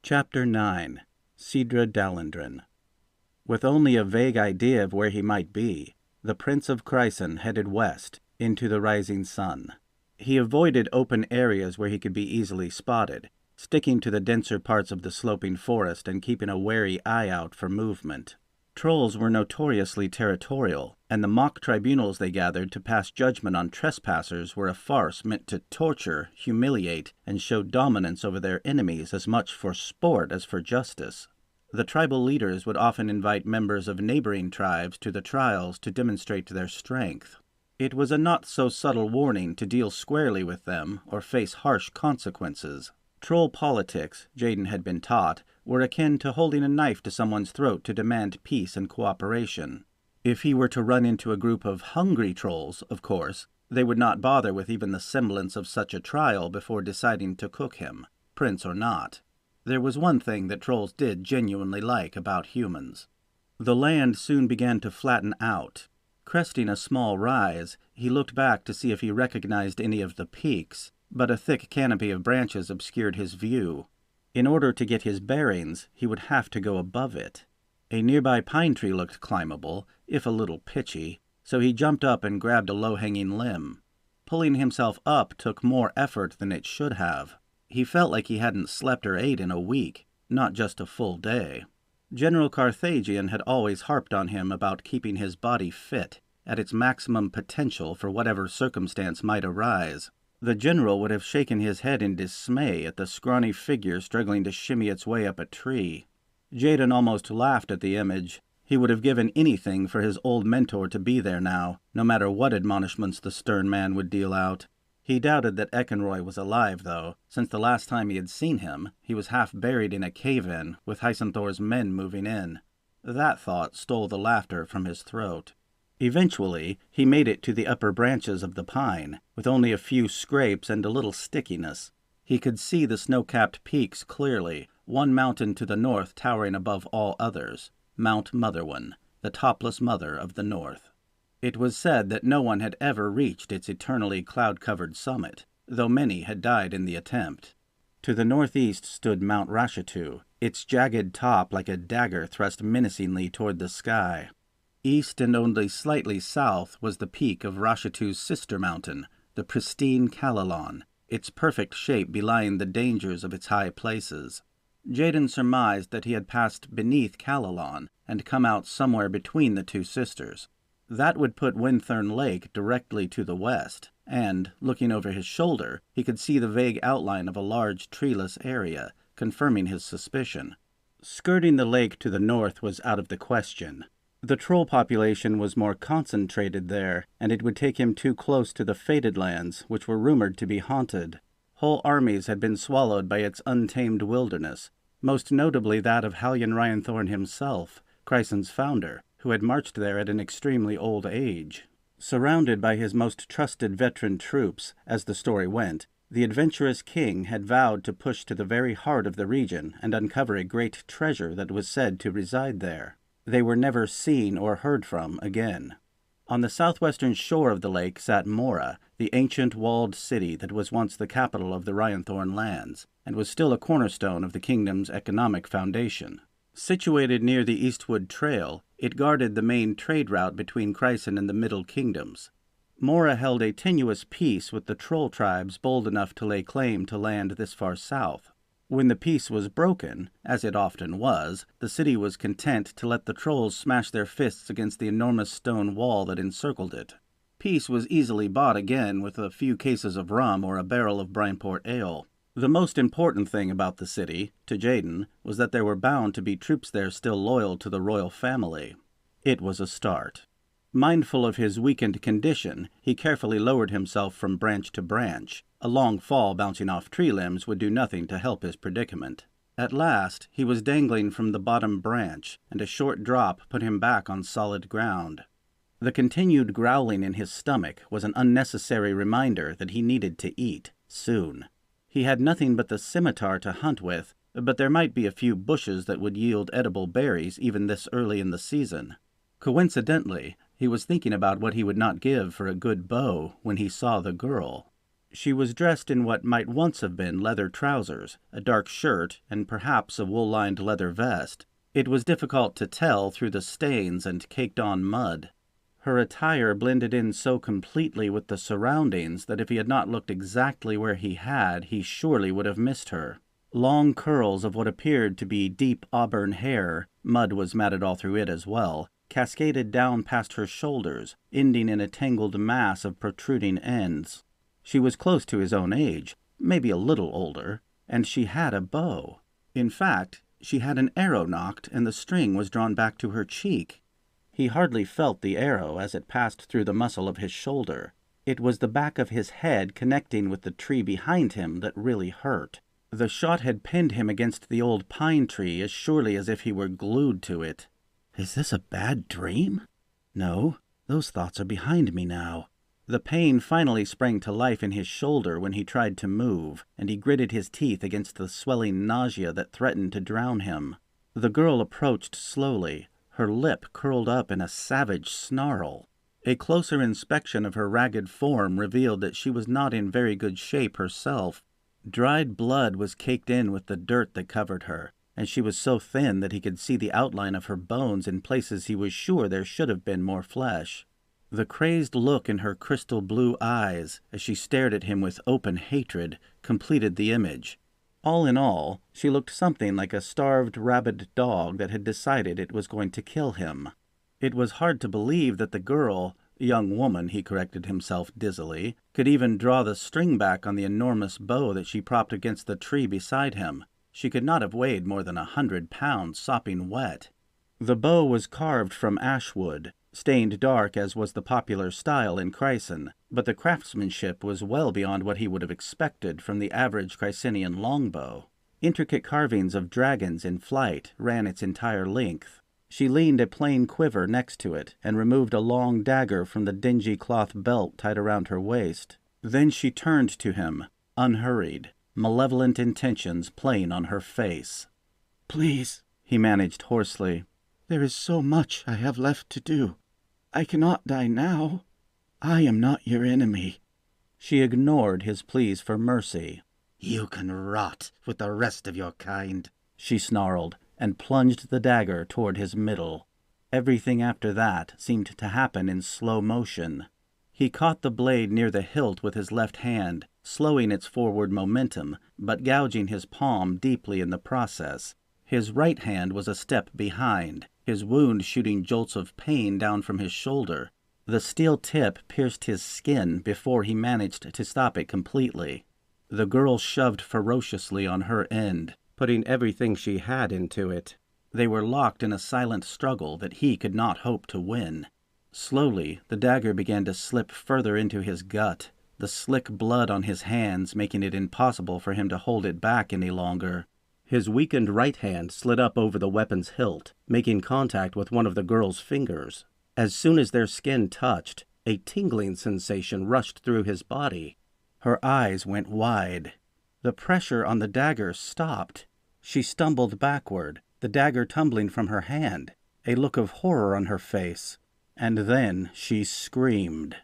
Chapter 9. Cedra Dalindron. With only a vague idea of where he might be, the Prince of Crysin headed west, into the rising sun. He avoided open areas where he could be easily spotted, sticking to the denser parts of the sloping forest and keeping a wary eye out for movement. Trolls were notoriously territorial, and the mock tribunals they gathered to pass judgment on trespassers were a farce meant to torture, humiliate, and show dominance over their enemies as much for sport as for justice. The tribal leaders would often invite members of neighboring tribes to the trials to demonstrate their strength. It was a not-so-subtle warning to deal squarely with them or face harsh consequences. Troll politics, Jaden had been taught, were akin to holding a knife to someone's throat to demand peace and cooperation. If he were to run into a group of hungry trolls, of course, they would not bother with even the semblance of such a trial before deciding to cook him, prince or not. There was one thing that trolls did genuinely like about humans. The land soon began to flatten out. Cresting a small rise, he looked back to see if he recognized any of the peaks, but a thick canopy of branches obscured his view. In order to get his bearings, he would have to go above it. A nearby pine tree looked climbable, if a little pitchy, so he jumped up and grabbed a low-hanging limb. Pulling himself up took more effort than it should have. He felt like he hadn't slept or ate in a week, not just a full day. General Carthagian had always harped on him about keeping his body fit, at its maximum potential for whatever circumstance might arise. The general would have shaken his head in dismay at the scrawny figure struggling to shimmy its way up a tree. Jaden almost laughed at the image. He would have given anything for his old mentor to be there now, no matter what admonishments the stern man would deal out. He doubted that Eckenroy was alive, though. Since the last time he had seen him, he was half buried in a cave-in, with Hysenthor's men moving in. That thought stole the laughter from his throat. Eventually, he made it to the upper branches of the pine, with only a few scrapes and a little stickiness. He could see the snow-capped peaks clearly, one mountain to the north towering above all others, Mount Motherwin, the topless mother of the north. It was said that no one had ever reached its eternally cloud-covered summit, though many had died in the attempt. To the northeast stood Mount Rashitu, its jagged top like a dagger thrust menacingly toward the sky. East and only slightly south was the peak of Rashitu's sister mountain, the pristine Calalon, its perfect shape belying the dangers of its high places. Jaden surmised that he had passed beneath Calalon and come out somewhere between the two sisters. That would put Winthorn Lake directly to the west, and, looking over his shoulder, he could see the vague outline of a large treeless area, confirming his suspicion. Skirting the lake to the north was out of the question. The troll population was more concentrated there, and it would take him too close to the Fated Lands, which were rumored to be haunted. Whole armies had been swallowed by its untamed wilderness, most notably that of Halyan Ryanthorn himself, Crysin's founder, who had marched there at an extremely old age. Surrounded by his most trusted veteran troops, as the story went, the adventurous king had vowed to push to the very heart of the region and uncover a great treasure that was said to reside there. They were never seen or heard from again. On the southwestern shore of the lake sat Mora, the ancient walled city that was once the capital of the Ryanthorn lands, and was still a cornerstone of the kingdom's economic foundation. Situated near the Eastwood Trail, it guarded the main trade route between Crysin and the Middle Kingdoms. Mora held a tenuous peace with the troll tribes bold enough to lay claim to land this far south. When the peace was broken, as it often was, the city was content to let the trolls smash their fists against the enormous stone wall that encircled it. Peace was easily bought again with a few cases of rum or a barrel of Brineport ale. The most important thing about the city, to Jaden, was that there were bound to be troops there still loyal to the royal family. It was a start. Mindful of his weakened condition, he carefully lowered himself from branch to branch. A long fall bouncing off tree limbs would do nothing to help his predicament. At last, he was dangling from the bottom branch, and a short drop put him back on solid ground. The continued growling in his stomach was an unnecessary reminder that he needed to eat, soon. He had nothing but the scimitar to hunt with, but there might be a few bushes that would yield edible berries even this early in the season. Coincidentally, he was thinking about what he would not give for a good bow when he saw the girl. She was dressed in what might once have been leather trousers, a dark shirt, and perhaps a wool-lined leather vest. It was difficult to tell through the stains and caked-on mud. Her attire blended in so completely with the surroundings that if he had not looked exactly where he had, he surely would have missed her. Long curls of what appeared to be deep auburn hair, mud was matted all through it as well, cascaded down past her shoulders, ending in a tangled mass of protruding ends. She was close to his own age, maybe a little older, and she had a bow. In fact, she had an arrow nocked, and the string was drawn back to her cheek. He hardly felt the arrow as it passed through the muscle of his shoulder. It was the back of his head connecting with the tree behind him that really hurt. The shot had pinned him against the old pine tree as surely as if he were glued to it. Is this a bad dream? No, those thoughts are behind me now. The pain finally sprang to life in his shoulder when he tried to move, and he gritted his teeth against the swelling nausea that threatened to drown him. The girl approached slowly, her lip curled up in a savage snarl. A closer inspection of her ragged form revealed that she was not in very good shape herself. Dried blood was caked in with the dirt that covered her, and she was so thin that he could see the outline of her bones in places he was sure there should have been more flesh. The crazed look in her crystal blue eyes, as she stared at him with open hatred, completed the image. All in all, she looked something like a starved rabid dog that had decided it was going to kill him. It was hard to believe that the girl, young woman, he corrected himself dizzily, could even draw the string back on the enormous bow that she propped against the tree beside him. She could not have weighed more than 100 pounds, sopping wet. The bow was carved from ash wood, stained dark as was the popular style in Crysin, but the craftsmanship was well beyond what he would have expected from the average Crysinian longbow. Intricate carvings of dragons in flight ran its entire length. She leaned a plain quiver next to it and removed a long dagger from the dingy cloth belt tied around her waist. Then she turned to him, unhurried, malevolent intentions plain on her face. "Please," he managed hoarsely, "there is so much I have left to do. I cannot die now. I am not your enemy." She ignored his pleas for mercy. "You can rot with the rest of your kind," she snarled, and plunged the dagger toward his middle. Everything after that seemed to happen in slow motion. He caught the blade near the hilt with his left hand, slowing its forward momentum, but gouging his palm deeply in the process. His right hand was a step behind, his wound shooting jolts of pain down from his shoulder. The steel tip pierced his skin before he managed to stop it completely. The girl shoved ferociously on her end, putting everything she had into it. They were locked in a silent struggle that he could not hope to win. Slowly, the dagger began to slip further into his gut, the slick blood on his hands making it impossible for him to hold it back any longer. His weakened right hand slid up over the weapon's hilt, making contact with one of the girl's fingers. As soon as their skin touched, a tingling sensation rushed through his body. Her eyes went wide. The pressure on the dagger stopped. She stumbled backward, the dagger tumbling from her hand, a look of horror on her face. And then she screamed.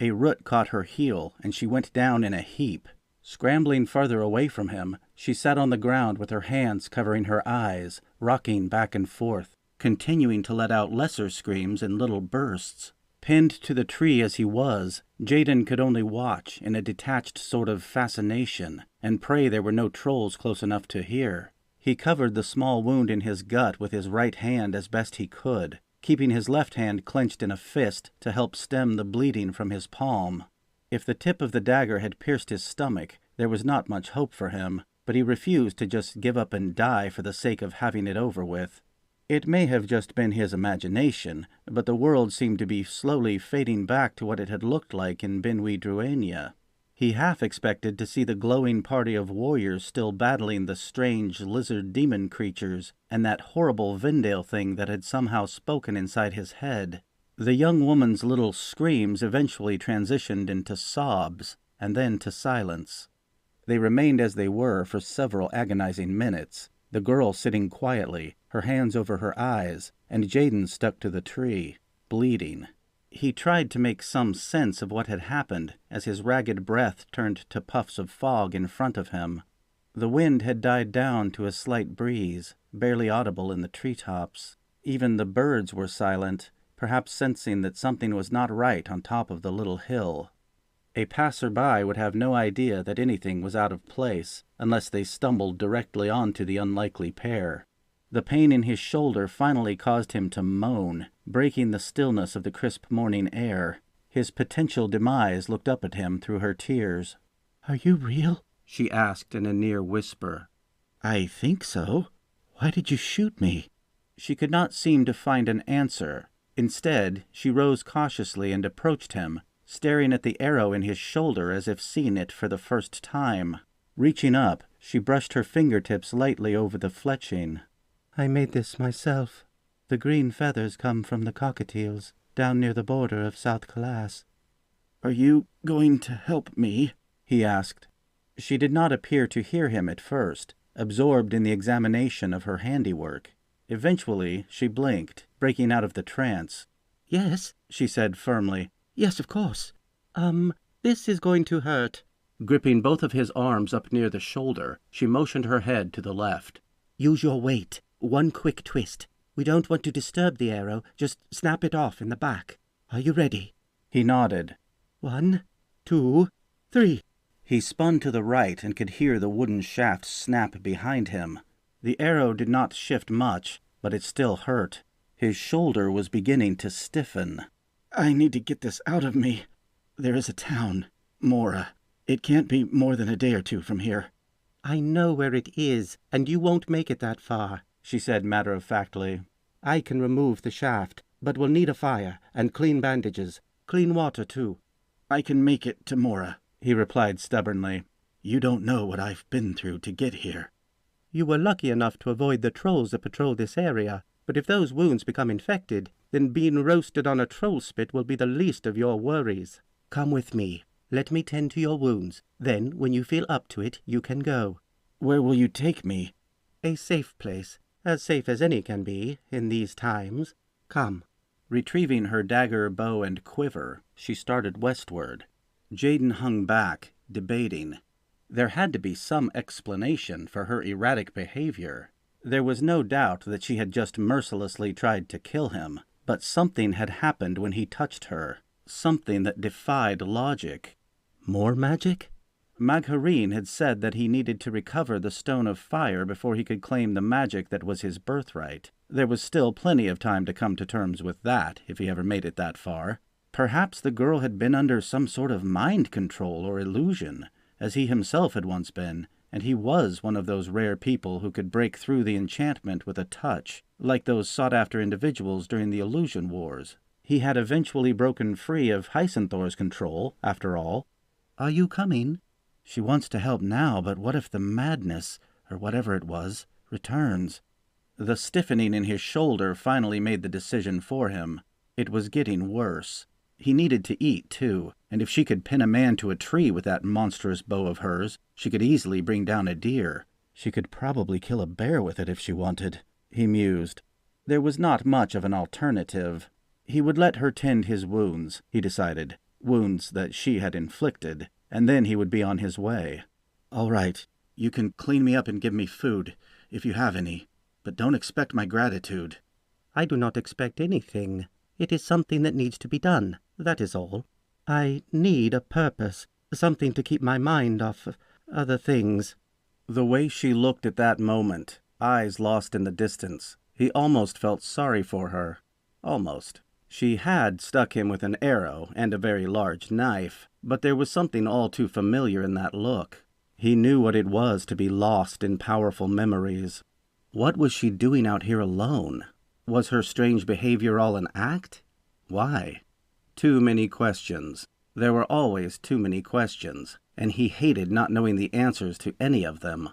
A root caught her heel, and she went down in a heap. Scrambling farther away from him, she sat on the ground with her hands covering her eyes, rocking back and forth, continuing to let out lesser screams in little bursts. Pinned to the tree as he was, Jaden could only watch in a detached sort of fascination, and pray there were no trolls close enough to hear. He covered the small wound in his gut with his right hand as best he could, keeping his left hand clenched in a fist to help stem the bleeding from his palm. If the tip of the dagger had pierced his stomach, there was not much hope for him, but he refused to just give up and die for the sake of having it over with. It may have just been his imagination, but the world seemed to be slowly fading back to what it had looked like in Benwi Druania. He half expected to see the glowing party of warriors still battling the strange lizard-demon creatures and that horrible Vendale thing that had somehow spoken inside his head. The young woman's little screams eventually transitioned into sobs, and then to silence. They remained as they were for several agonizing minutes, the girl sitting quietly, her hands over her eyes, and Jaden stuck to the tree, bleeding. He tried to make some sense of what had happened as his ragged breath turned to puffs of fog in front of him. The wind had died down to a slight breeze, barely audible in the treetops. Even the birds were silent, perhaps sensing that something was not right on top of the little hill. A passer-by would have no idea that anything was out of place unless they stumbled directly onto the unlikely pair. The pain in his shoulder finally caused him to moan, breaking the stillness of the crisp morning air. His potential demise looked up at him through her tears. "Are you real?" she asked in a near whisper. "I think so. Why did you shoot me?" She could not seem to find an answer. Instead, she rose cautiously and approached him, staring at the arrow in his shoulder as if seeing it for the first time. Reaching up, she brushed her fingertips lightly over the fletching. "I made this myself. The green feathers come from the cockatiels, down near the border of South Calas." "Are you going to help me?" he asked. She did not appear to hear him at first, absorbed in the examination of her handiwork. Eventually, she blinked, breaking out of the trance. "Yes," she said firmly. "Yes, of course. This is going to hurt." Gripping both of his arms up near the shoulder, she motioned her head to the left. "Use your weight. One quick twist. We don't want to disturb the arrow. Just snap it off in the back. Are you ready?" He nodded. 1, 2, 3. He spun to the right and could hear the wooden shaft snap behind him. The arrow did not shift much, but it still hurt. His shoulder was beginning to stiffen. "I need to get this out of me. There is a town, Mora. It can't be more than a day or two from here." "I know where it is, and you won't make it that far," she said matter-of-factly. "I can remove the shaft, but we'll need a fire and clean bandages. Clean water, too." "I can make it to Mora," he replied stubbornly. "You don't know what I've been through to get here." "You were lucky enough to avoid the trolls that patrol this area, but if those wounds become infected, then being roasted on a troll spit will be the least of your worries. Come with me. Let me tend to your wounds. Then, when you feel up to it, you can go." "Where will you take me?" "A safe place. As safe as any can be, in these times. Come." Retrieving her dagger, bow, and quiver, she started westward. Jaden hung back, debating. There had to be some explanation for her erratic behavior. There was no doubt that she had just mercilessly tried to kill him, but something had happened when he touched her, something that defied logic. More magic? Magharine had said that he needed to recover the Stone of Fire before he could claim the magic that was his birthright. There was still plenty of time to come to terms with that, if he ever made it that far. Perhaps the girl had been under some sort of mind control or illusion, as he himself had once been, and he was one of those rare people who could break through the enchantment with a touch, like those sought-after individuals during the Illusion Wars. He had eventually broken free of Hysenthr's control, after all. "Are you coming?" She wants to help now, but what if the madness, or whatever it was, returns? The stiffening in his shoulder finally made the decision for him. It was getting worse. He needed to eat, too, and if she could pin a man to a tree with that monstrous bow of hers, she could easily bring down a deer. She could probably kill a bear with it if she wanted, he mused. There was not much of an alternative. He would let her tend his wounds, he decided, wounds that she had inflicted, and then he would be on his way. "All right, you can clean me up and give me food, if you have any, but don't expect my gratitude." "I do not expect anything. It is something that needs to be done, that is all. I need a purpose, something to keep my mind off other things." The way she looked at that moment, eyes lost in the distance, he almost felt sorry for her. Almost. She had stuck him with an arrow and a very large knife, but there was something all too familiar in that look. He knew what it was to be lost in powerful memories. What was she doing out here alone? Was her strange behavior all an act? Why? Too many questions. There were always too many questions, and he hated not knowing the answers to any of them.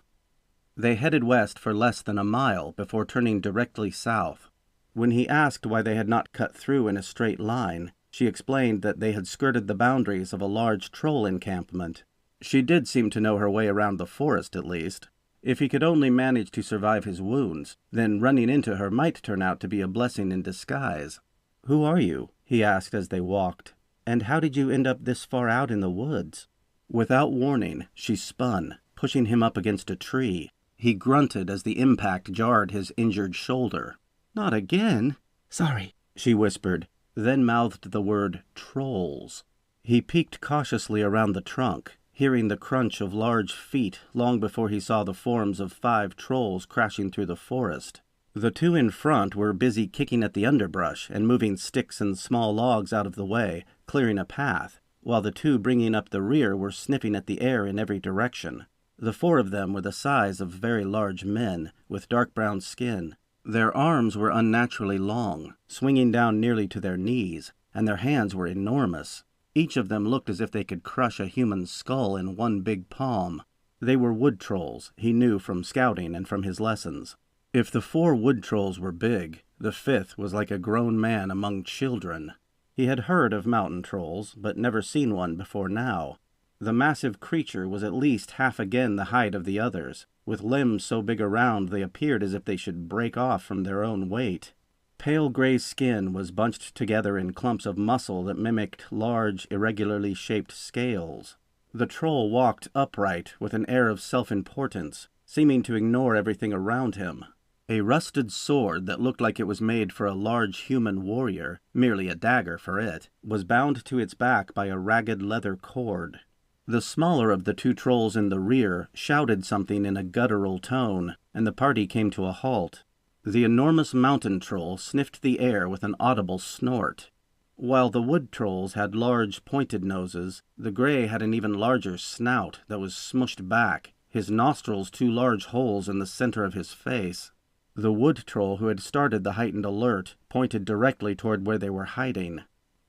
They headed west for less than a mile before turning directly south. When he asked why they had not cut through in a straight line, she explained that they had skirted the boundaries of a large troll encampment. She did seem to know her way around the forest, at least. If he could only manage to survive his wounds, then running into her might turn out to be a blessing in disguise. "Who are you?" he asked as they walked. "And how did you end up this far out in the woods?" Without warning, she spun, pushing him up against a tree. He grunted as the impact jarred his injured shoulder. "Not again?" "Sorry," she whispered, then mouthed the word trolls. He peeked cautiously around the trunk, hearing the crunch of large feet long before he saw the forms of 5 trolls crashing through the forest. The 2 in front were busy kicking at the underbrush and moving sticks and small logs out of the way, clearing a path, while the 2 bringing up the rear were sniffing at the air in every direction. The 4 of them were the size of very large men, with dark brown skin. Their arms were unnaturally long, swinging down nearly to their knees, and their hands were enormous. Each of them looked as if they could crush a human skull in one big palm. They were wood trolls, he knew from scouting and from his lessons. If the 4 wood trolls were big, the 5th was like a grown man among children. He had heard of mountain trolls, but never seen one before now. The massive creature was at least half again the height of the others, with limbs so big around they appeared as if they should break off from their own weight. Pale gray skin was bunched together in clumps of muscle that mimicked large, irregularly shaped scales. The troll walked upright with an air of self-importance, seeming to ignore everything around him. A rusted sword that looked like it was made for a large human warrior, merely a dagger for it, was bound to its back by a ragged leather cord. The smaller of the 2 trolls in the rear shouted something in a guttural tone, and the party came to a halt. The enormous mountain troll sniffed the air with an audible snort. While the wood trolls had large, pointed noses, the gray had an even larger snout that was smushed back, his nostrils 2 large holes in the center of his face. The wood troll who had started the heightened alert pointed directly toward where they were hiding.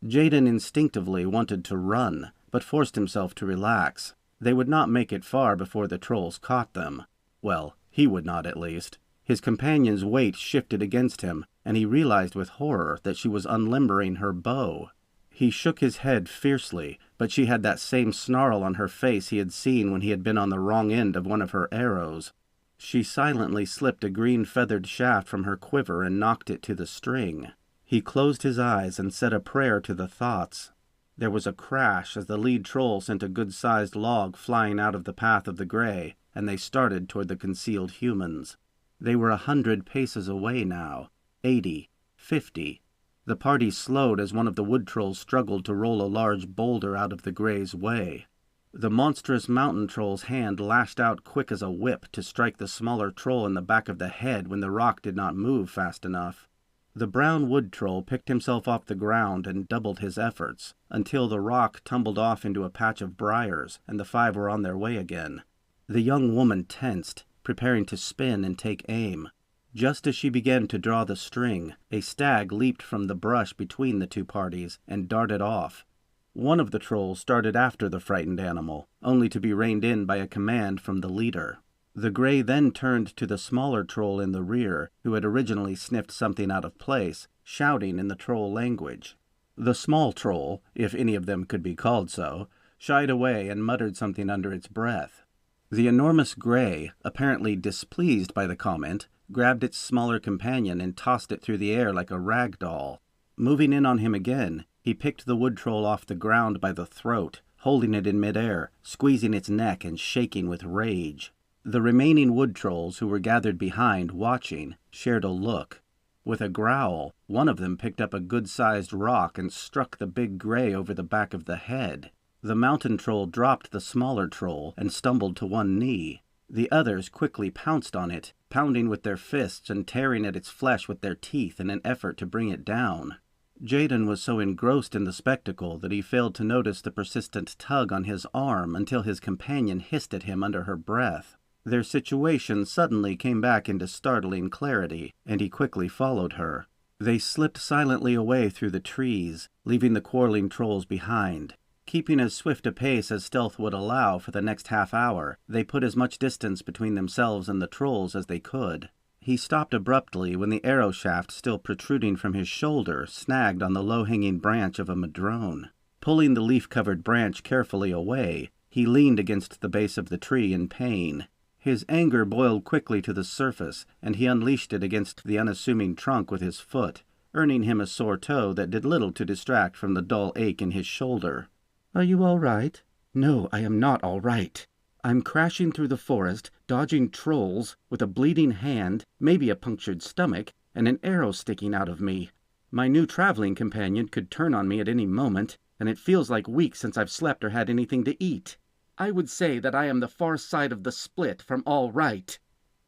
Jaden instinctively wanted to run, but forced himself to relax. They would not make it far before the trolls caught them. Well, he would not, at least. His companion's weight shifted against him, and he realized with horror that she was unlimbering her bow. He shook his head fiercely, but she had that same snarl on her face he had seen when he had been on the wrong end of one of her arrows. She silently slipped a green feathered shaft from her quiver and knocked it to the string. He closed his eyes and said a prayer to the thoughts. There was a crash as the lead troll sent a good-sized log flying out of the path of the gray, and they started toward the concealed humans. They were 100 paces away now, 80, 50. The party slowed as one of the wood trolls struggled to roll a large boulder out of the gray's way. The monstrous mountain troll's hand lashed out quick as a whip to strike the smaller troll in the back of the head when the rock did not move fast enough. The brown wood troll picked himself off the ground and doubled his efforts, until the rock tumbled off into a patch of briars and the 5 were on their way again. The young woman tensed, preparing to spin and take aim. Just as she began to draw the string, a stag leaped from the brush between the 2 parties and darted off. One of the trolls started after the frightened animal, only to be reined in by a command from the leader. The gray then turned to the smaller troll in the rear, who had originally sniffed something out of place, shouting in the troll language. The small troll, if any of them could be called so, shied away and muttered something under its breath. The enormous gray, apparently displeased by the comment, grabbed its smaller companion and tossed it through the air like a rag doll. Moving in on him again, he picked the wood troll off the ground by the throat, holding it in midair, squeezing its neck and shaking with rage. The remaining wood trolls who were gathered behind, watching, shared a look. With a growl, one of them picked up a good-sized rock and struck the big gray over the back of the head. The mountain troll dropped the smaller troll and stumbled to one knee. The others quickly pounced on it, pounding with their fists and tearing at its flesh with their teeth in an effort to bring it down. Jaden was so engrossed in the spectacle that he failed to notice the persistent tug on his arm until his companion hissed at him under her breath. Their situation suddenly came back into startling clarity, and he quickly followed her. They slipped silently away through the trees, leaving the quarreling trolls behind. Keeping as swift a pace as stealth would allow for the next half hour, they put as much distance between themselves and the trolls as they could. He stopped abruptly when the arrow shaft still protruding from his shoulder snagged on the low-hanging branch of a madrone. Pulling the leaf-covered branch carefully away, he leaned against the base of the tree in pain. His anger boiled quickly to the surface, and he unleashed it against the unassuming trunk with his foot. earning him a sore toe that did little to distract from the dull ache in his shoulder. "Are you all right?" "No, I am not all right. I'm crashing through the forest, dodging trolls, with a bleeding hand, maybe a punctured stomach, and an arrow sticking out of me. My new traveling companion could turn on me at any moment, and it feels like weeks since I've slept or had anything to eat. I would say that I am the far side of the split from all right."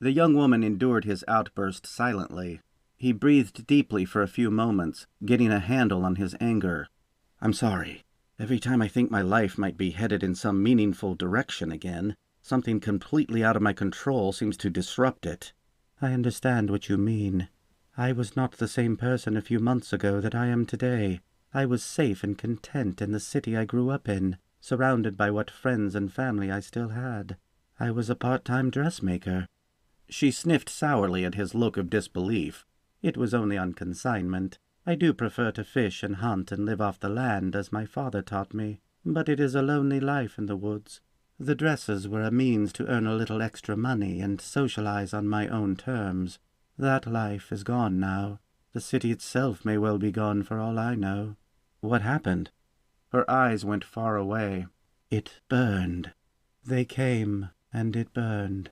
The young woman endured his outburst silently. He breathed deeply for a few moments, getting a handle on his anger. "I'm sorry. Every time I think my life might be headed in some meaningful direction again, something completely out of my control seems to disrupt it." "I understand what you mean. I was not the same person a few months ago that I am today. I was safe and content in the city I grew up in, surrounded by what friends and family I still had. I was a part-time dressmaker." She sniffed sourly at his look of disbelief. "It was only on consignment. I do prefer to fish and hunt and live off the land, as my father taught me, but it is a lonely life in the woods. The dresses were a means to earn a little extra money and socialize on my own terms. That life is gone now. The city itself may well be gone for all I know." "What happened?" Her eyes went far away. "It burned. They came, and it burned."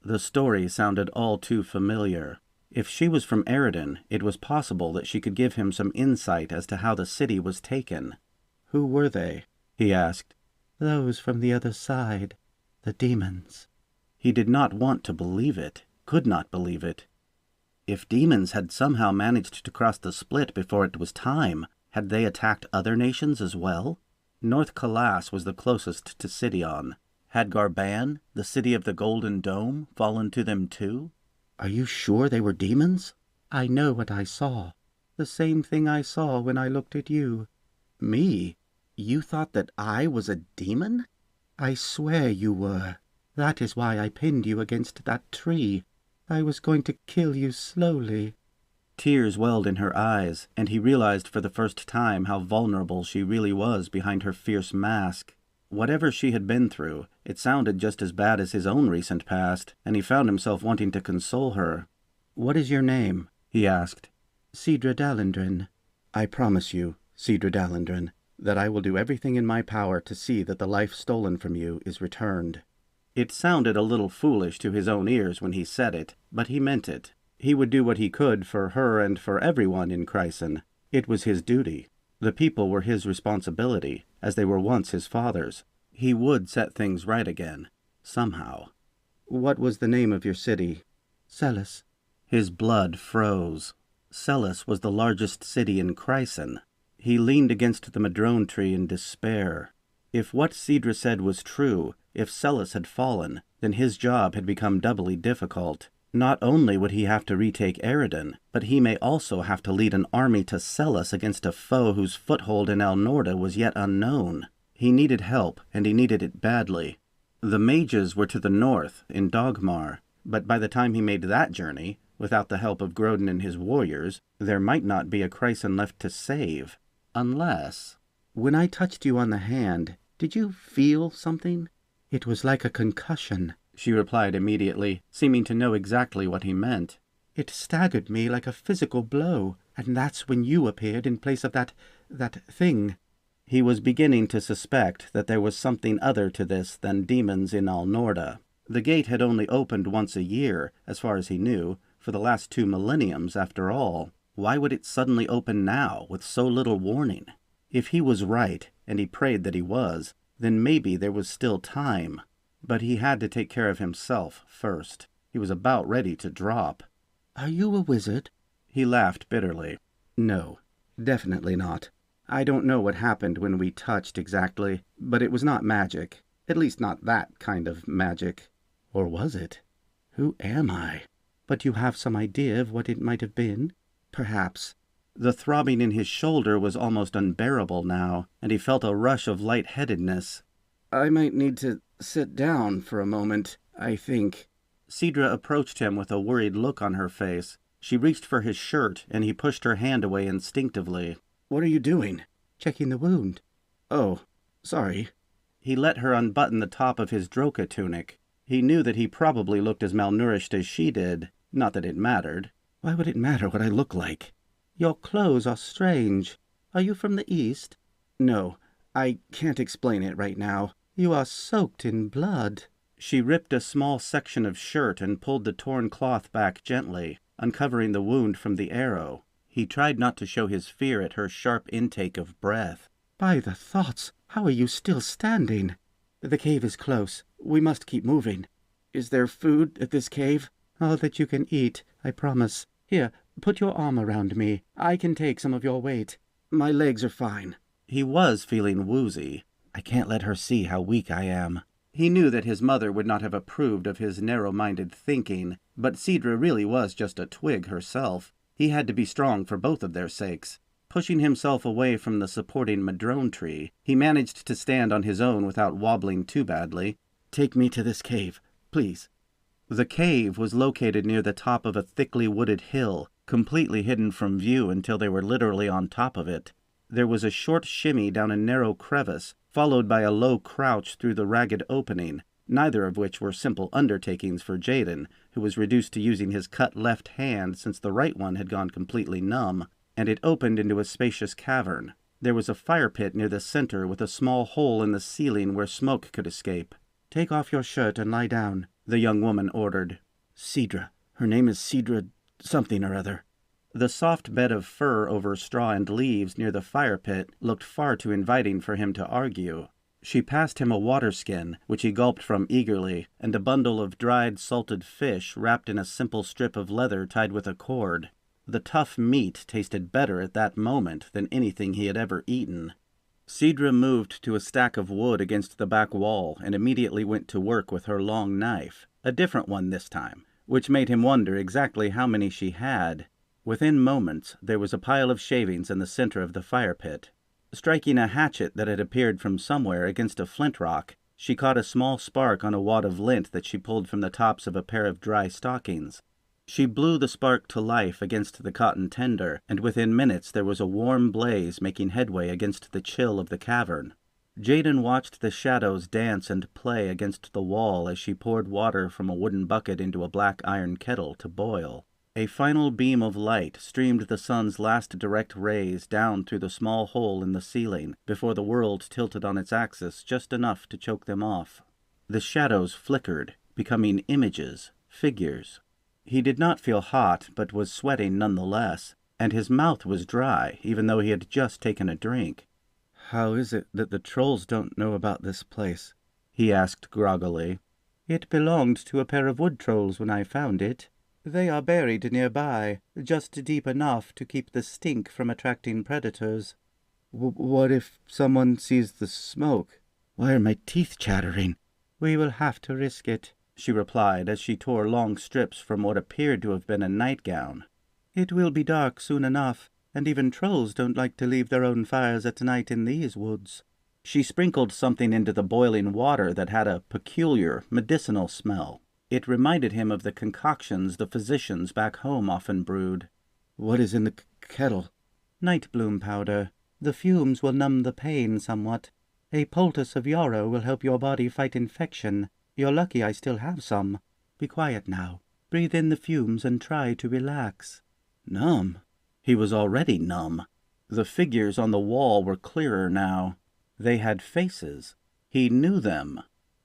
The story sounded all too familiar. If she was from Eridan, it was possible that she could give him some insight as to how the city was taken. "Who were they?" he asked. "Those from the other side. The demons." He did not want to believe it, could not believe it. If demons had somehow managed to cross the split before it was time, had they attacked other nations as well? North Kalas was the closest to Sidon. Had Garban, the city of the Golden Dome, fallen to them too? "Are you sure they were demons?" "I know what I saw. The same thing I saw when I looked at you." "Me? You thought that I was a demon?" "I swear you were. That is why I pinned you against that tree. I was going to kill you slowly." Tears welled in her eyes, and he realized for the first time how vulnerable she really was behind her fierce mask. Whatever she had been through, it sounded just as bad as his own recent past, and he found himself wanting to console her. "What is your name?" he asked. "Cedra Dalendrin. I promise you, Cedra Dalendrin, that I will do everything in my power to see that the life stolen from you is returned." It sounded a little foolish to his own ears when he said it, but he meant it. He would do what he could for her and for everyone in Crysin. It was his duty. The people were his responsibility, as they were once his father's. He would set things right again, somehow. "What was the name of your city?" "Celis." His blood froze. Celis was the largest city in Crysin. He leaned against the madrone tree in despair. If what Cedra said was true, if Celis had fallen, then his job had become doubly difficult. Not only would he have to retake Eridan, but he may also have to lead an army to Celis against a foe whose foothold in El Norda was yet unknown. He needed help, and he needed it badly. The mages were to the north, in Dogmar, but by the time he made that journey, without the help of Grodin and his warriors, there might not be a Crysin left to save. Unless... "When I touched you on the hand, did you feel something?" "It was like a concussion," she replied immediately, seeming to know exactly what he meant. "It staggered me like a physical blow, and that's when you appeared in place of that thing." He was beginning to suspect that there was something other to this than demons in Al Norda. The gate had only opened once a year, as far as he knew, for the last 2 millenniums after all. Why would it suddenly open now, with so little warning? If he was right, and he prayed that he was, then maybe there was still time. But he had to take care of himself first. He was about ready to drop. "Are you a wizard?" He laughed bitterly. "No, definitely not. I don't know what happened when we touched exactly, but it was not magic. At least not that kind of magic. Or was it? Who am I? But you have some idea of what it might have been? Perhaps." The throbbing in his shoulder was almost unbearable now, and he felt a rush of lightheadedness. "I might need to sit down for a moment, I think." Cedra approached him with a worried look on her face. She reached for his shirt, and he pushed her hand away instinctively. "What are you doing?" "Checking the wound." "Oh, sorry." He let her unbutton the top of his droka tunic. He knew that he probably looked as malnourished as she did. Not that it mattered. "Why would it matter what I look like?" Your clothes are strange. Are you from the East? No, I can't explain it right now. You are soaked in blood. She ripped a small section of shirt and pulled the torn cloth back gently, uncovering the wound from the arrow. He tried not to show his fear at her sharp intake of breath. By the thoughts, how are you still standing? The cave is close. We must keep moving. Is there food at this cave? All that you can eat, I promise. Here, put your arm around me. I can take some of your weight. My legs are fine. He was feeling woozy. I can't let her see how weak I am. He knew that his mother would not have approved of his narrow-minded thinking, but Sidra really was just a twig herself. He had to be strong for both of their sakes. Pushing himself away from the supporting madrone tree, he managed to stand on his own without wobbling too badly. Take me to this cave, please. The cave was located near the top of a thickly wooded hill, completely hidden from view until they were literally on top of it. There was a short shimmy down a narrow crevice, followed by a low crouch through the ragged opening, neither of which were simple undertakings for Jaden, who was reduced to using his cut left hand since the right one had gone completely numb, and it opened into a spacious cavern. There was a fire pit near the center with a small hole in the ceiling where smoke could escape. Take off your shirt and lie down, the young woman ordered. Sidra. Her name is Sidra something or other. The soft bed of fur over straw and leaves near the fire pit looked far too inviting for him to argue. She passed him a water skin, which he gulped from eagerly, and a bundle of dried, salted fish wrapped in a simple strip of leather tied with a cord. The tough meat tasted better at that moment than anything he had ever eaten. Sidra moved to a stack of wood against the back wall and immediately went to work with her long knife, a different one this time, which made him wonder exactly how many she had. Within moments, there was a pile of shavings in the center of the fire pit. Striking a hatchet that had appeared from somewhere against a flint rock, she caught a small spark on a wad of lint that she pulled from the tops of a pair of dry stockings. She blew the spark to life against the cotton tinder, and within minutes there was a warm blaze making headway against the chill of the cavern. Jaden watched the shadows dance and play against the wall as she poured water from a wooden bucket into a black iron kettle to boil. A final beam of light streamed the sun's last direct rays down through the small hole in the ceiling before the world tilted on its axis just enough to choke them off. The shadows flickered, becoming images, figures. He did not feel hot, but was sweating nonetheless, and his mouth was dry, even though he had just taken a drink. How is it that the trolls don't know about this place? He asked groggily. It belonged to a pair of wood trolls when I found it. They are buried nearby, just deep enough to keep the stink from attracting predators. What if someone sees the smoke? Why are my teeth chattering? We will have to risk it, she replied as she tore long strips from what appeared to have been a nightgown. It will be dark soon enough, and even trolls don't like to leave their own fires at night in these woods. She sprinkled something into the boiling water that had a peculiar, medicinal smell. It reminded him of the concoctions the physicians back home often brewed. What is in the kettle? Night bloom powder. The fumes will numb the pain somewhat. A poultice of yarrow will help your body fight infection. You're lucky I still have some. Be quiet now. Breathe in the fumes and try to relax. Numb? He was already numb. The figures on the wall were clearer now. They had faces. He knew them.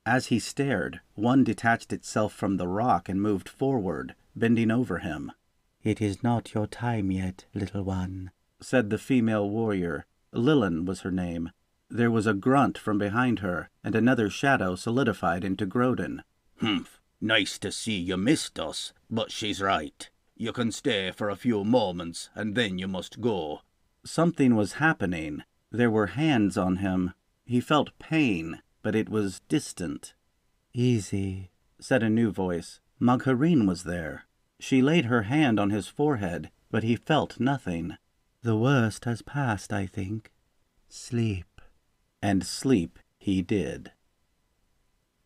As he stared, one detached itself from the rock and moved forward, bending over him. It is not your time yet, little one, said the female warrior. Lillian was her name. There was a grunt from behind her, and another shadow solidified into Grodin. Humph, nice to see you missed us, but she's right. You can stay for a few moments, and then you must go. Something was happening. There were hands on him. He felt pain, but it was distant. Easy, said a new voice. Magharine was there. She laid her hand on his forehead, but he felt nothing. The worst has passed, I think. Sleep. And sleep he did.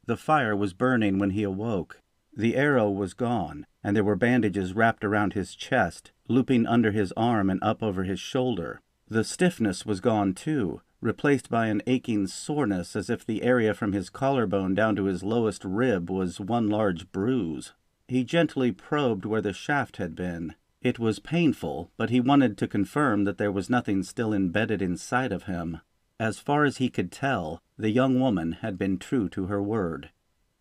The fire was burning when he awoke. The arrow was gone, and there were bandages wrapped around his chest, looping under his arm and up over his shoulder. The stiffness was gone too, replaced by an aching soreness as if the area from his collarbone down to his lowest rib was one large bruise. He gently probed where the shaft had been. It was painful, but he wanted to confirm that there was nothing still embedded inside of him. As far as he could tell, the young woman had been true to her word.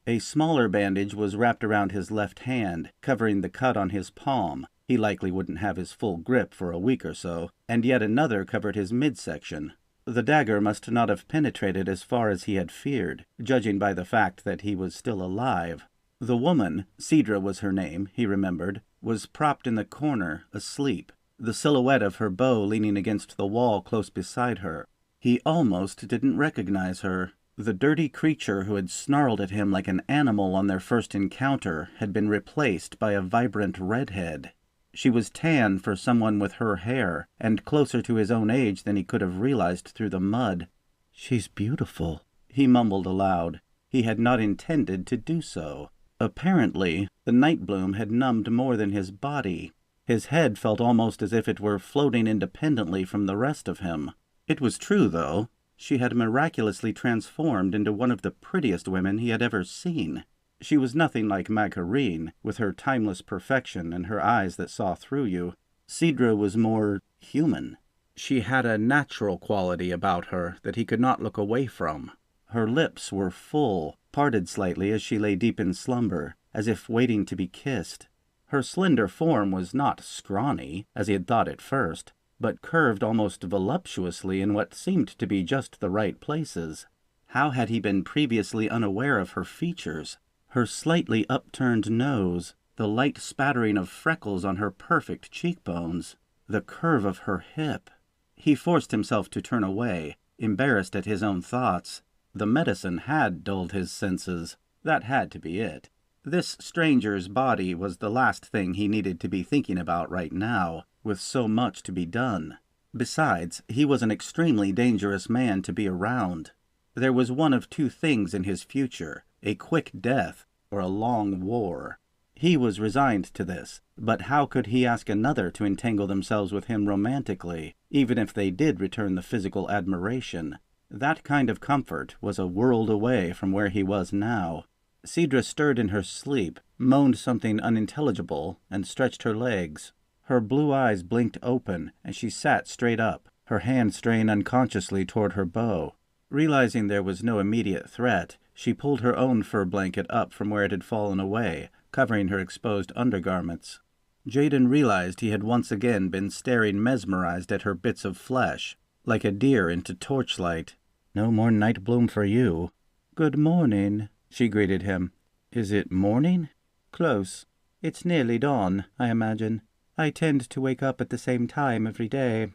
A smaller bandage was wrapped around his left hand, covering the cut on his palm. He likely wouldn't have his full grip for a week or so, and yet another covered his midsection. The dagger must not have penetrated as far as he had feared, judging by the fact that he was still alive. The woman, Cedra was her name, he remembered, was propped in the corner, asleep, the silhouette of her bow leaning against the wall close beside her. He almost didn't recognize her. The dirty creature who had snarled at him like an animal on their first encounter had been replaced by a vibrant redhead. She was tan for someone with her hair, and closer to his own age than he could have realized through the mud. "She's beautiful," he mumbled aloud. He had not intended to do so. Apparently, the night bloom had numbed more than his body. His head felt almost as if it were floating independently from the rest of him. It was true, though. She had miraculously transformed into one of the prettiest women he had ever seen. She was nothing like Magharine, with her timeless perfection and her eyes that saw through you. Cedra was more human. She had a natural quality about her that he could not look away from. Her lips were full, parted slightly as she lay deep in slumber, as if waiting to be kissed. Her slender form was not scrawny, as he had thought at first, but curved almost voluptuously in what seemed to be just the right places. How had he been previously unaware of her features? Her slightly upturned nose, the light spattering of freckles on her perfect cheekbones, the curve of her hip. He forced himself to turn away, embarrassed at his own thoughts. The medicine had dulled his senses. That had to be it. This stranger's body was the last thing he needed to be thinking about right now, with so much to be done. Besides, he was an extremely dangerous man to be around. There was one of two things in his future: a quick death or a long war. He was resigned to this, but how could he ask another to entangle themselves with him romantically, even if they did return the physical admiration? That kind of comfort was a world away from where he was now. Cedra stirred in her sleep, moaned something unintelligible, and stretched her legs. Her blue eyes blinked open, and she sat straight up, her hand straying unconsciously toward her bow. Realizing there was no immediate threat, she pulled her own fur blanket up from where it had fallen away, covering her exposed undergarments. Jaden realized he had once again been staring mesmerized at her bits of flesh, like a deer into torchlight. "No more night bloom for you." "Good morning," she greeted him. "Is it morning?" "Close. It's nearly dawn, I imagine. I tend to wake up at the same time every day.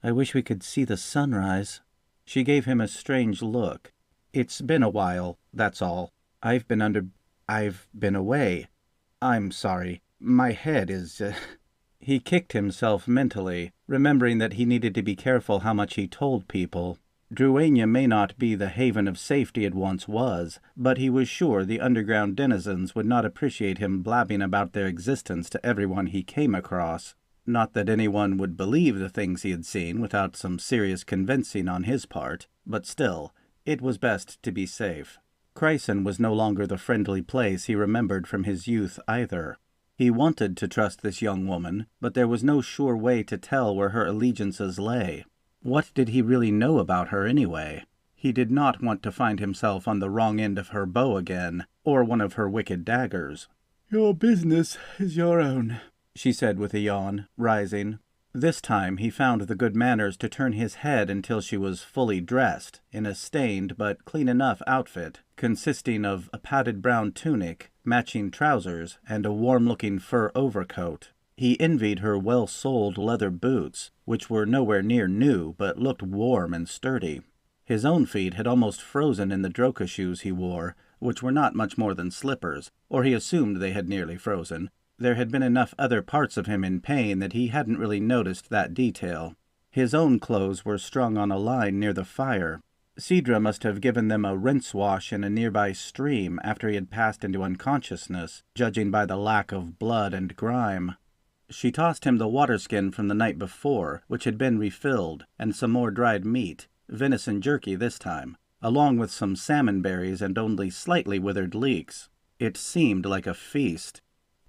I wish we could see the sunrise." She gave him a strange look. "It's been a while, that's all. I've been away. I'm sorry. My head is, He kicked himself mentally, remembering that he needed to be careful how much he told people. Druania may not be the haven of safety it once was, but he was sure the underground denizens would not appreciate him blabbing about their existence to everyone he came across. Not that anyone would believe the things he had seen without some serious convincing on his part, but still, it was best to be safe. Crysin was no longer the friendly place he remembered from his youth either. He wanted to trust this young woman, but there was no sure way to tell where her allegiances lay. What did he really know about her anyway? He did not want to find himself on the wrong end of her bow again, or one of her wicked daggers. "Your business is your own," she said with a yawn, rising. This time he found the good manners to turn his head until she was fully dressed, in a stained but clean enough outfit, consisting of a padded brown tunic, matching trousers, and a warm-looking fur overcoat. He envied her well-soled leather boots, which were nowhere near new but looked warm and sturdy. His own feet had almost frozen in the droka shoes he wore, which were not much more than slippers, or he assumed they had nearly frozen. There had been enough other parts of him in pain that he hadn't really noticed that detail. His own clothes were strung on a line near the fire. Cedra must have given them a rinse-wash in a nearby stream after he had passed into unconsciousness, judging by the lack of blood and grime. She tossed him the waterskin from the night before, which had been refilled, and some more dried meat, venison jerky this time, along with some salmon berries and only slightly withered leeks. It seemed like a feast.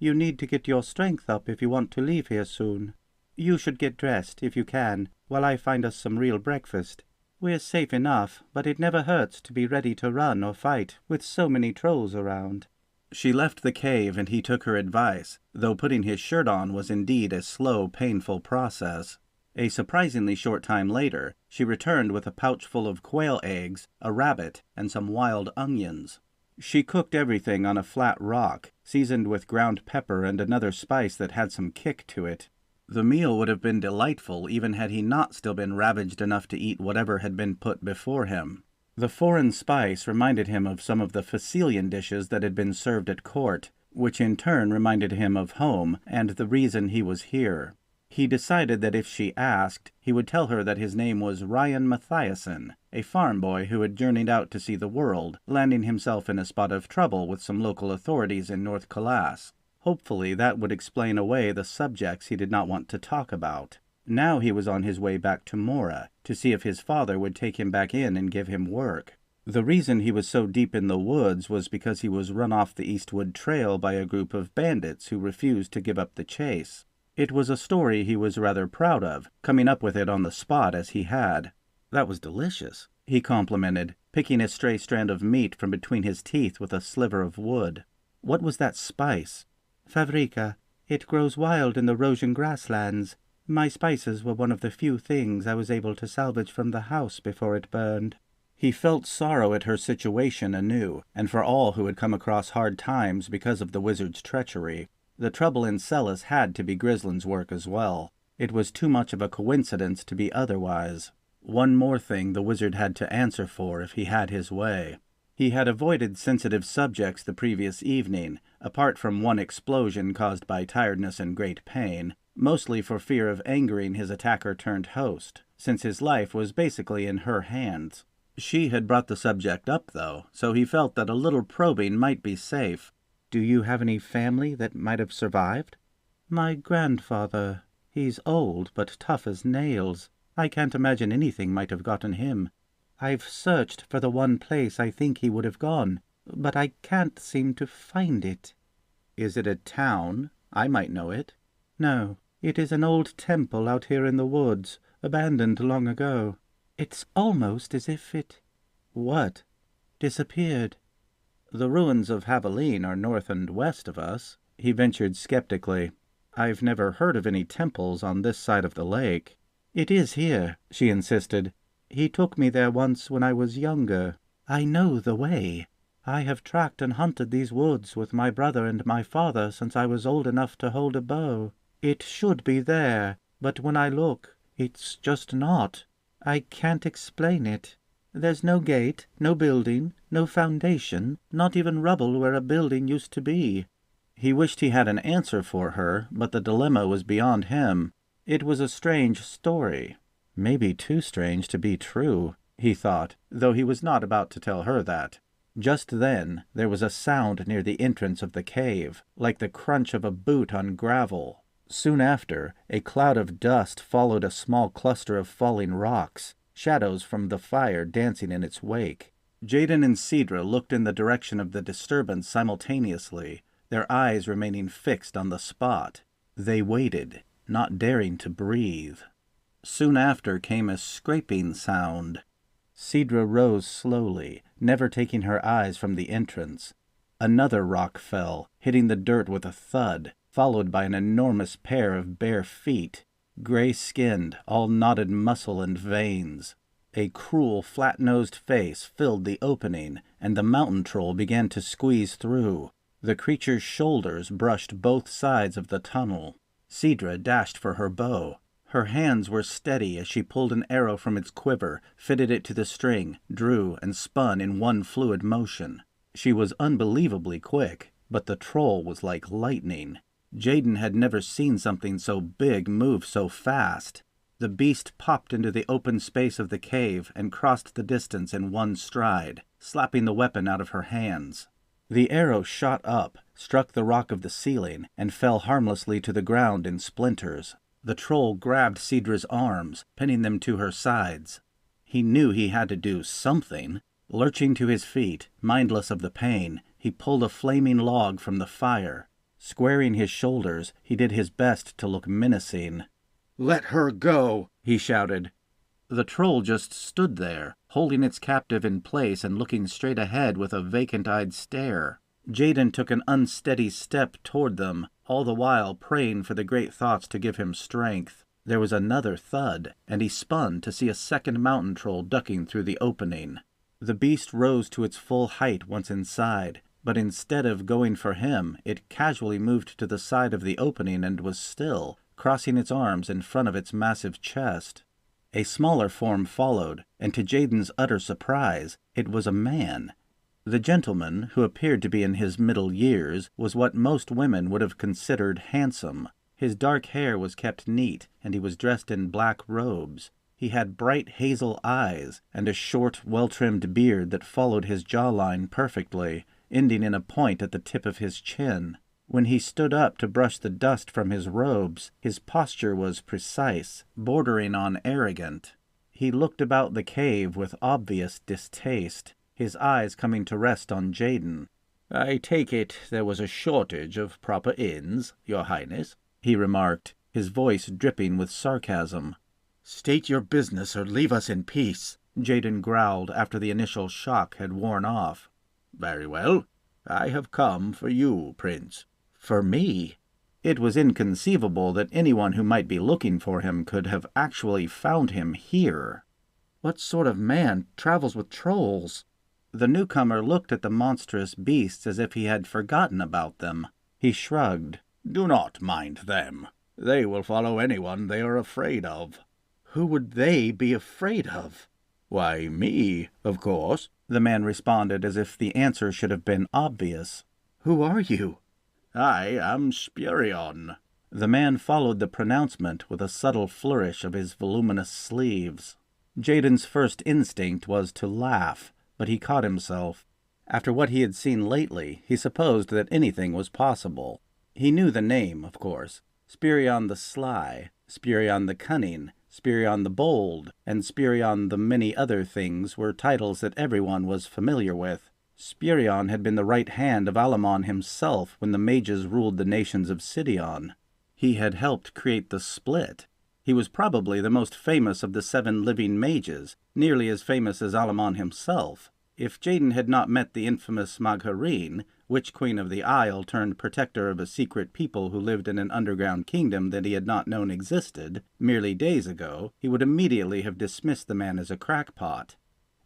You need to get your strength up if you want to leave here soon. You should get dressed, if you can, while I find us some real breakfast. We're safe enough, but it never hurts to be ready to run or fight with so many trolls around." She left the cave and he took her advice, though putting his shirt on was indeed a slow, painful process. A surprisingly short time later, she returned with a pouch full of quail eggs, a rabbit, and some wild onions. She cooked everything on a flat rock, seasoned with ground pepper and another spice that had some kick to it. The meal would have been delightful even had he not still been ravaged enough to eat whatever had been put before him. The foreign spice reminded him of some of the Sicilian dishes that had been served at court, which in turn reminded him of home and the reason he was here. He decided that if she asked, he would tell her that his name was Ryan Mathiasen, a farm boy who had journeyed out to see the world, landing himself in a spot of trouble with some local authorities in North Calas. Hopefully that would explain away the subjects he did not want to talk about. Now he was on his way back to Mora, to see if his father would take him back in and give him work. The reason he was so deep in the woods was because he was run off the Eastwood Trail by a group of bandits who refused to give up the chase. It was a story he was rather proud of, coming up with it on the spot as he had. "That was delicious," he complimented, picking a stray strand of meat from between his teeth with a sliver of wood. "What was that spice?" "Favrika. It grows wild in the Rosian grasslands. My spices were one of the few things I was able to salvage from the house before it burned." He felt sorrow at her situation anew, and for all who had come across hard times because of the wizard's treachery. The trouble in Celis had to be Grislin's work as well. It was too much of a coincidence to be otherwise. One more thing the wizard had to answer for if he had his way. He had avoided sensitive subjects the previous evening, apart from one explosion caused by tiredness and great pain, mostly for fear of angering his attacker-turned-host, since his life was basically in her hands. She had brought the subject up, though, so he felt that a little probing might be safe. "Do you have any family that might have survived?" "My grandfather. He's old, but tough as nails. I can't imagine anything might have gotten him. I've searched for the one place I think he would have gone, but I can't seem to find it." "Is it a town? I might know it." "No, it is an old temple out here in the woods, abandoned long ago. It's almost as if it—" "What?" "Disappeared." "The ruins of Haveline are north and west of us," he ventured skeptically. "I've never heard of any temples on this side of the lake." "It is here," she insisted. "He took me there once when I was younger. I know the way. I have tracked and hunted these woods with my brother and my father since I was old enough to hold a bow. It should be there, but when I look, it's just not. I can't explain it. There's no gate, no building, no foundation, not even rubble where a building used to be." He wished he had an answer for her, but the dilemma was beyond him. It was a strange story. Maybe too strange to be true, he thought, though he was not about to tell her that. Just then there was a sound near the entrance of the cave, like the crunch of a boot on gravel. Soon after, a cloud of dust followed a small cluster of falling rocks, shadows from the fire dancing in its wake. Jaden and Cedra looked in the direction of the disturbance simultaneously, their eyes remaining fixed on the spot. They waited, not daring to breathe. Soon after came a scraping sound. Cedra rose slowly, never taking her eyes from the entrance. Another rock fell, hitting the dirt with a thud, followed by an enormous pair of bare feet, gray-skinned, all knotted muscle and veins. A cruel, flat-nosed face filled the opening, and the mountain troll began to squeeze through. The creature's shoulders brushed both sides of the tunnel. Cedra dashed for her bow. Her hands were steady as she pulled an arrow from its quiver, fitted it to the string, drew, and spun in one fluid motion. She was unbelievably quick, but the troll was like lightning. Jaden had never seen something so big move so fast. The beast popped into the open space of the cave and crossed the distance in one stride, slapping the weapon out of her hands. The arrow shot up, struck the rock of the ceiling, and fell harmlessly to the ground in splinters. The troll grabbed Cedra's arms, pinning them to her sides. He knew he had to do something. Lurching to his feet, mindless of the pain, he pulled a flaming log from the fire. Squaring his shoulders, he did his best to look menacing. "Let her go!" he shouted. The troll just stood there, holding its captive in place and looking straight ahead with a vacant-eyed stare. Jaden took an unsteady step toward them, all the while praying for the great thoughts to give him strength. There was another thud, and he spun to see a second mountain troll ducking through the opening. The beast rose to its full height once inside, but instead of going for him, it casually moved to the side of the opening and was still, crossing its arms in front of its massive chest. A smaller form followed, and to Jaden's utter surprise, it was a man. The gentleman, who appeared to be in his middle years, was what most women would have considered handsome. His dark hair was kept neat, and he was dressed in black robes. He had bright hazel eyes, and a short, well-trimmed beard that followed his jawline perfectly, ending in a point at the tip of his chin. When he stood up to brush the dust from his robes, his posture was precise, bordering on arrogant. He looked about the cave with obvious distaste, his eyes coming to rest on Jaden. "I take it there was a shortage of proper inns, Your Highness," he remarked, his voice dripping with sarcasm. "State your business or leave us in peace," Jaden growled after the initial shock had worn off. "Very well. I have come for you, Prince." For me? It was inconceivable that anyone who might be looking for him could have actually found him here. What sort of man travels with trolls? The newcomer looked at the monstrous beasts as if he had forgotten about them. He shrugged. "Do not mind them. They will follow anyone they are afraid of." Who would they be afraid of? "Why, me, of course," the man responded as if the answer should have been obvious. "Who are you?" "I am Spurion." The man followed the pronouncement with a subtle flourish of his voluminous sleeves. Jaden's first instinct was to laugh, but he caught himself. After what he had seen lately, he supposed that anything was possible. He knew the name, of course. Spurion the Sly, Spurion the Cunning, Spurion the Bold, and Spurion the many other things were titles that everyone was familiar with. Spurion had been the right hand of Alamon himself when the mages ruled the nations of Sidion. He had helped create the Split. He was probably the most famous of the 7 living mages, nearly as famous as Alamon himself. If Jaden had not met the infamous Magharine, Witch Queen of the Isle turned protector of a secret people who lived in an underground kingdom that he had not known existed, merely days ago, he would immediately have dismissed the man as a crackpot.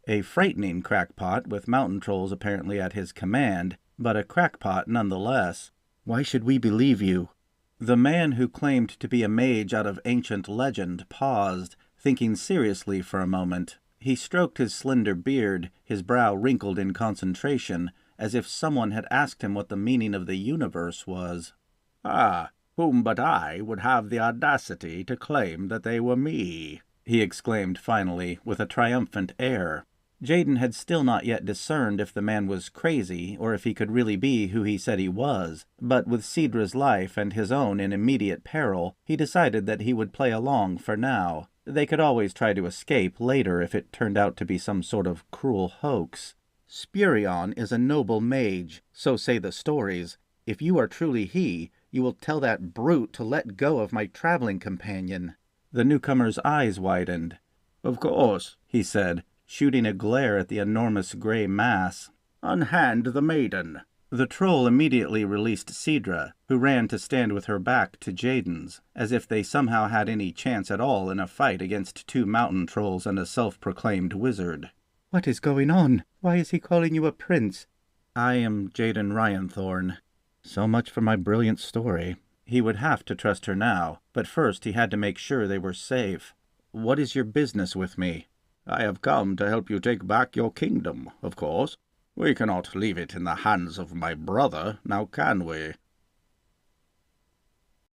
A frightening crackpot, with mountain trolls apparently at his command, but a crackpot nonetheless. "Why should we believe you?" The man who claimed to be a mage out of ancient legend paused, thinking seriously for a moment. He stroked his slender beard, his brow wrinkled in concentration, as if someone had asked him what the meaning of the universe was. "Ah, whom but I would have the audacity to claim that they were me?" he exclaimed finally, with a triumphant air. Jaden had still not yet discerned if the man was crazy or if he could really be who he said he was, but with Cedra's life and his own in immediate peril, he decided that he would play along for now. They could always try to escape later if it turned out to be some sort of cruel hoax. "Spurion is a noble mage, so say the stories. If you are truly he, you will tell that brute to let go of my traveling companion." The newcomer's eyes widened. "Of course," he said, shooting a glare at the enormous gray mass. "Unhand the maiden." The troll immediately released Cedra, who ran to stand with her back to Jaden's, as if they somehow had any chance at all in a fight against 2 mountain trolls and a self-proclaimed wizard. "What is going on? Why is he calling you a prince?" "I am Jaden Ryanthorn. So much for my brilliant story." He would have to trust her now, but first he had to make sure they were safe. "What is your business with me?" "I have come to help you take back your kingdom, of course. We cannot leave it in the hands of my brother, now can we?"